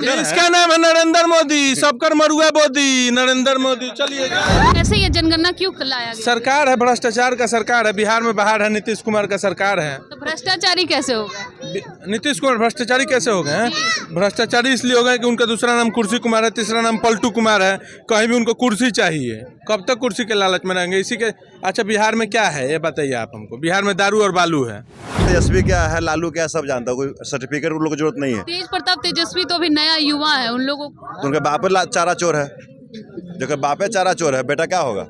इसका नाम है नरेंद्र मोदी, सबकर मरुआ मोदी, नरेंद्र मोदी। चलिए, कैसे ये जनगणना क्यों लाया गया? सरकार है, भ्रष्टाचार का सरकार है। बिहार में बाहर है, नीतीश कुमार का सरकार है। तो भ्रष्टाचारी कैसे होगा? नीतीश कुमार भ्रष्टाचारी कैसे हो गए हैं? भ्रष्टाचारी इसलिए हो गए कि उनका दूसरा नाम कुर्सी कुमार है, तीसरा नाम पलटू कुमार है। कहीं भी उनको कुर्सी चाहिए, कब तक कुर्सी के लालच में रहेंगे? इसी के। अच्छा, बिहार में क्या है ये बताइए आप हमको। बिहार में दारू और बालू है। तेजस्वी क्या है, लालू क्या है, सब जानता है। कोई सर्टिफिकेट उन लोगों को जरूरत नहीं है। तेज प्रताप तेजस्वी तो अभी नया युवा है, उन लोगों तो उनके बापे चारा चोर है। जो बापे चारा चोर है, बेटा क्या होगा?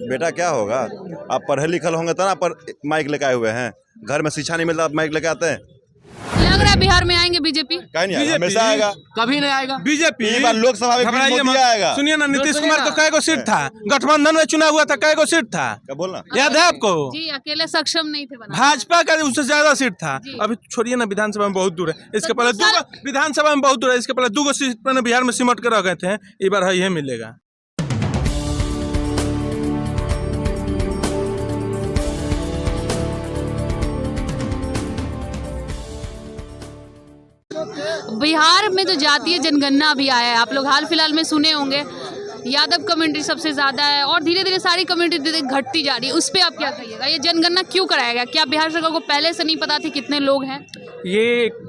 बेटा क्या होगा? आप पढ़े लिखल होंगे तो ना पर माइक लेके आए हुए हैं। घर में शिक्षा नहीं मिलता, आप माइक लेके आते हैं। लग रहा है बिहार में आएंगे बीजेपी? कहीं नहीं आएगा, हमेशा आएगा। कभी नहीं आएगा बीजेपी। ये बार लोकसभा में मोदी आएगा। सुनिए ना, नीतीश कुमार को कै गो सीट था? गठबंधन में चुना हुआ था, कै गो सीट था? क्या बोलना याद है आपको? जी, अकेले सक्षम नहीं थे बना। भाजपा का उससे ज्यादा सीट था। अभी छोड़िए ना, विधानसभा में बहुत दूर है। इसके पहले विधानसभा में बहुत दूर है। इसके पहले 2 सीट पर बिहार में सिमट के रह गए थे। इस बार है, ये मिलेगा। बिहार में जो जातीय जनगणना अभी आया है, आप लोग हाल फिलहाल में सुने होंगे। यादव कम्युनिटी सबसे ज्यादा है और धीरे धीरे सारी कम्युनिटी घटती जा रही है। उस पर आप क्या कहिएगा? ये जनगणना क्यों कराया गया? क्या बिहार सरकार को पहले से नहीं पता थी कितने लोग हैं? ये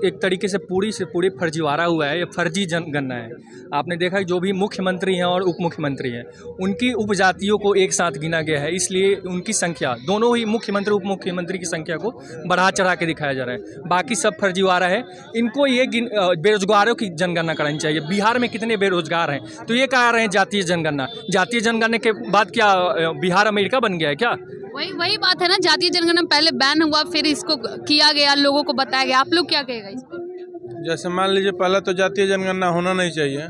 एक तरीके से पूरी फर्जीवाड़ा हुआ है। ये फर्जी जनगणना है। आपने देखा कि जो भी मुख्यमंत्री हैं और उप मुख्यमंत्री हैं, उनकी उपजातियों को एक साथ गिना गया है। इसलिए उनकी संख्या, दोनों ही मुख्यमंत्री उप मुख्यमंत्री की संख्या को बढ़ा चढ़ा के दिखाया जा रहा है। बाकी सब फर्जीवाड़ा है। इनको ये बेरोजगारों की जनगणना करानी चाहिए। बिहार में कितने बेरोजगार हैं, तो ये कह रहे हैं जातीय जनगणना। जातीय जनगणना के बाद क्या बिहार अमेरिका बन गया है क्या? वही बात है ना। जातीय जनगणना पहले बैन हुआ, फिर इसको किया गया, लोगों को बताया गया। आप लोग क्या कहेगा इस पर? जैसे मान लीजिए, पहला तो जातीय जनगणना होना नहीं चाहिए।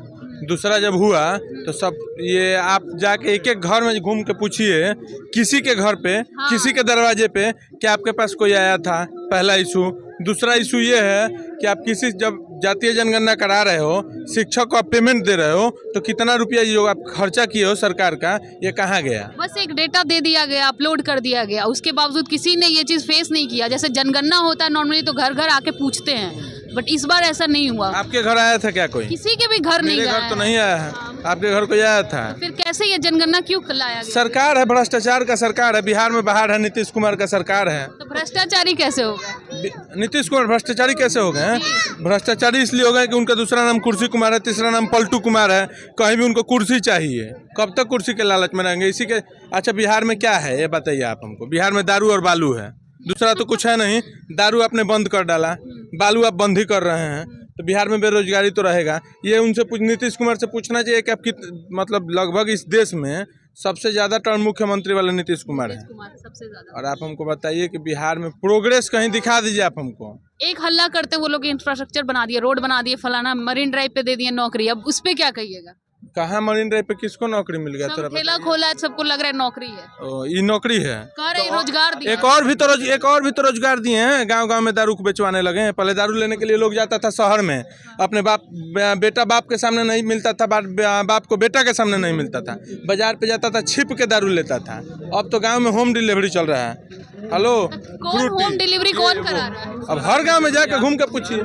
दूसरा जब हुआ तो सब ये आप जाके एक एक घर में घूम के पूछिए, किसी के घर पे, हाँ। किसी के दरवाजे पे, कि आपके पास कोई आया था? पहला इशू। दूसरा इशू ये है कि आप किसी जब जातीय जनगणना करा रहे हो, शिक्षक को आप पेमेंट दे रहे हो, तो कितना रुपया जो आप खर्चा किए हो सरकार का, ये कहाँ गया? बस एक डेटा दे दिया गया, अपलोड कर दिया गया। उसके बावजूद किसी ने ये चीज़ फेस नहीं किया। जैसे जनगणना होता है नॉर्मली तो घर घर आके पूछते हैं, बट इस बार ऐसा नहीं हुआ। आपके घर आया था क्या कोई? किसी के भी घर नहीं मेरे गया घर तो है। नहीं आया है। आपके घर कोई आया था? फिर कैसे ये जनगणना क्यों लाया गया? सरकार है, भ्रष्टाचार का सरकार है। बिहार में बाहर है, नीतीश कुमार का सरकार है। तो भ्रष्टाचारी कैसे होगा? नीतीश कुमार भ्रष्टाचारी कैसे हो गए हैं? भ्रष्टाचारी इसलिए हो गए कि उनका दूसरा नाम कुर्सी कुमार है, तीसरा नाम पलटू कुमार है। कहीं भी उनको कुर्सी चाहिए, कब तक कुर्सी के लालच में रहेंगे? इसी के। अच्छा, बिहार में क्या है ये बताइए आप हमको। बिहार में दारू और बालू है, दूसरा तो कुछ है नहीं। दारू आपने बंद कर डाला, बालू आप बंद ही कर रहे हैं, तो बिहार में बेरोजगारी तो रहेगा। ये उनसे नीतीश कुमार से पूछना चाहिए कि आप मतलब लगभग इस देश में सबसे ज्यादा टर्म मुख्यमंत्री वाले नीतीश कुमार है। सबसे ज्यादा। और आप हमको बताइए कि बिहार में प्रोग्रेस कहीं दिखा दीजिए आप हमको। एक हल्ला करते वो लोग इंफ्रास्ट्रक्चर बना दिए, रोड बना दिए, फलाना मरीन ड्राइव पे दे दिए नौकरी। अब उस पे क्या कहिएगा? कहाँ मरीन ड्राइव पे किसको नौकरी मिल गया? सब ठेला खोला है, सबको लग रहा है नौकरी है। ये नौकरी है, कह रहे रोजगार दिया। एक और भी तो रोजगार दिए हैं। गांव-गांव में दारू को बेचवाने लगे हैं। पहले दारू लेने के लिए लोग जाता था शहर में, अपने बेटा बाप के सामने नहीं मिलता था, बाप को बेटा के सामने नहीं मिलता था, बाजार पे जाता था, छिप के दारू लेता था। अब तो गांव में होम डिलीवरी चल रहा है। हेलो, कौन होम डिलीवरी कौन करा रहा है? अब हर गांव में जाकर घूम के पूछिए।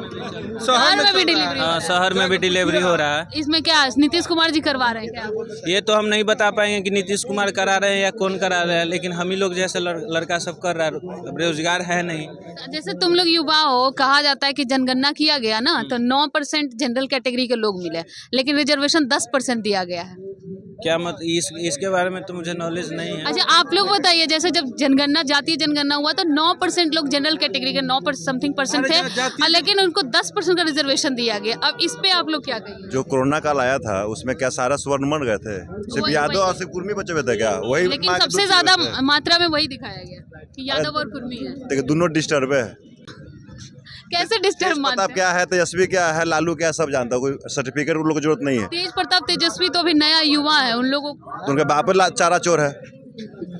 शहर में भी डिलीवरी? हाँ, शहर में भी डिलीवरी हो रहा है। इसमें क्या नीतीश कुमार जी करवा रहे हैं क्या? ये तो हम नहीं बता पाएंगे कि नीतीश कुमार करा रहे हैं या कौन करा रहे हैं, लेकिन हम ही लोग जैसे लड़का सब कर रहा है। अब रोजगार है नहीं। जैसे तुम लोग युवा हो, कहा जाता है कि जनगणना किया गया ना, तो 9% जनरल कैटेगरी के लोग मिले, लेकिन रिजर्वेशन 10% दिया गया है। क्या मत इसके बारे में तो मुझे नॉलेज नहीं है। अच्छा, आप लोग बताइए। जैसे जब जनगणना, जातीय जनगणना हुआ तो 9% लोग जनरल कैटेगरी के 9% थे, लेकिन उनको 10% का रिजर्वेशन दिया गया। अब इस पे आप लोग क्या कहेंगे? जो कोरोना काल आया था उसमें क्या सारा स्वर्ण मर गए थे? सिर्फ यादव और सिर्फ कुर्मी बचे हुए थे क्या? वही। लेकिन सबसे ज्यादा मात्रा में वही दिखाया गया कि यादव और कुर्मी है। देखिए, दोनों डिस्टर्ब है। कैसे डिस्टर्ब? तेज प्रताप क्या है, तेजस्वी क्या है, लालू क्या है, सब जानता है। कोई सर्टिफिकेट उन लोगों को जरूरत नहीं है। तेज प्रताप तेजस्वी तो अभी नया युवा है, उन लोगों तो उनके बापे चारा चोर है।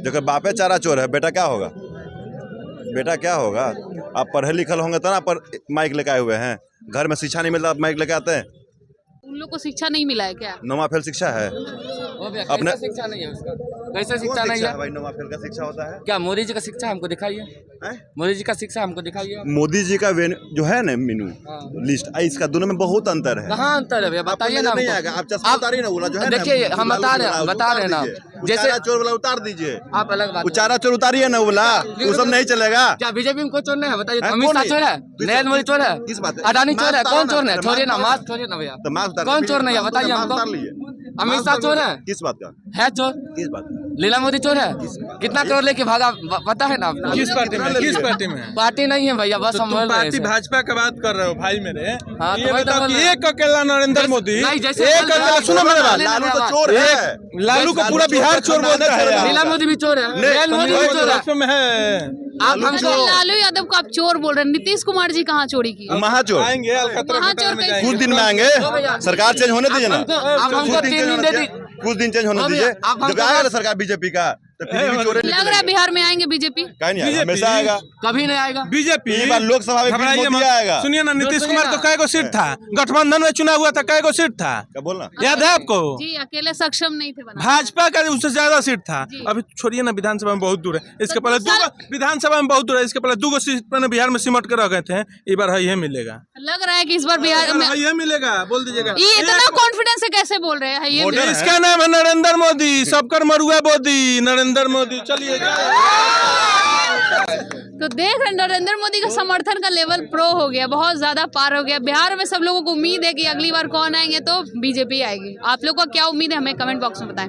जो बापे चारा चोर है, बेटा क्या होगा? बेटा क्या होगा? आप पढ़े लिखल होंगे तो ना पर माइक लेके आए हुए हैं। घर में शिक्षा नहीं मिलता, आप माइक लेके आते हैं। उन लोग को शिक्षा नहीं मिला है क्या? 9वां फेल शिक्षा है। अपने शिक्षा नहीं है उसका, कैसे शिक्षा कौन नहीं शिक्षा है? है भाई? नौवां फेल का शिक्षा होता है? क्या मोदी जी का शिक्षा हमको दिखाइए, हैं? मोदी जी का शिक्षा हमको दिखाइए। मोदी जी का जो है ना मेनू लिस्ट, इसका दोनों में बहुत अंतर है। कहाँ अंतर है भैया, बताइए ना नहीं हमको। आएगा। आप चश्मा उतारिए ना, बोला जो है ना, देखिए हम बता रहे हैं ना, जैसे उचारा चोर वाला उतार दीजिए, आप अलग बात, उचारा चोर उतारिए ना, बोला वो सब नहीं चलेगा। क्या बीजेपी में कोई चोर नहीं है? बताइए, हैं, अमित कौन शाह है? चोर है, नरेंद्र मोदी चोर है, किस बात है? अडानी चोर है, मास्क कौन उतारो चोर ना, है? तो छोड़िए ना, मास्क मास्क छोड़िए ना भैया, तो मास्क उतार कौन लीजिए। चोर नहीं है मास्क बताइए उतार हमको। लीजिए। अमित मास्क शाह उतार चोर लीजिए। है, किस बात का? है चोर, किस बात का? लीला मोदी चोर है, कितना करोड़ लेके भागा पता है ना आपको? किस पार्टी में, किस पार्टी में? पार्टी नहीं है भैया, बस तो हम तुम बोल रहे पार्टी हैं। भाजपा का बात कर रहे हो भाई मेरे। हाँ, ये तो वही तो बताओ बोल कि रहे हैं। एक अकेला नरेंद्र मोदी, नहीं, जैसे एक बोल रहे अकेला, हैं, सुनो मेरे बात, लालू तो चोर है। लालू को पूरा बिहार चोर बोलता है यार। लीला मोदी भी चोर है, नरेंद्र मोदी भी चोर है। राष्ट्र में है। आप हमको लालू यादव को आप चोर बोल रहे हैं, नीतीश कुमार जी कहाँ चोरी की? महाचोर आएंगे अलकतरा महाचोर घोटाले में कैसे? जाएंगे। कुछ दिन में आएंगे, सरकार चेंज होने दीजिए ना। आप हमको 3 दिन दे दी, कुछ दिन चेंज होने हो दीजिए। भैया, आप हमको जब आएगा ना सरकार बीजेपी का, तो फिर भी चोरी लग रहा है बिहार में आएंगे बीजेपी। कहीं नहीं आएगा, बीजेपी हमेशा आएगा। कभी नहीं आएगा। बीजेपी ये बार लोकसभा में फिर घबराइए मोदी मत। आएगा। सुनिए ना, नीतीश सुनिए कुमार ना। को कै गो सीट था गठबंधन में चुना हुआ था, कै गो सीट था क्या बोलना? याद है आपको? जी अकेले सक्षम नहीं थे बना। भाजपा का उससे ज्यादा सीट था। जी। अभी छोड़िए ना, विधानसभा में बहुत दूर है। इसके तो पहले दूसरा- विधानसभा में बहुत दूर है। इसके पहले 2 सीट पर बिहार में सिमट कर रह गए थे। इस बार है ये मिलेगा, लग रहा है कि इस बार बिहार में ये मिलेगा, बोल दीजिएगा। ये इतना कॉन्फिडेंस से कैसे बोल रहे हैं? ये वोटर ये है। इसका नाम है नरेंद्र मोदी, सबकर मरुआ मोदी, नरेंद्र मोदी। चलिए तो देख रहे हैं, नरेंद्र मोदी का समर्थन का लेवल प्रो हो गया, बहुत ज्यादा पार हो गया। बिहार में सब लोगों को उम्मीद है कि अगली बार कौन आएंगे, तो बीजेपी आएगी। आप लोग को क्या उम्मीद है, हमें कमेंट बॉक्स में बताएं।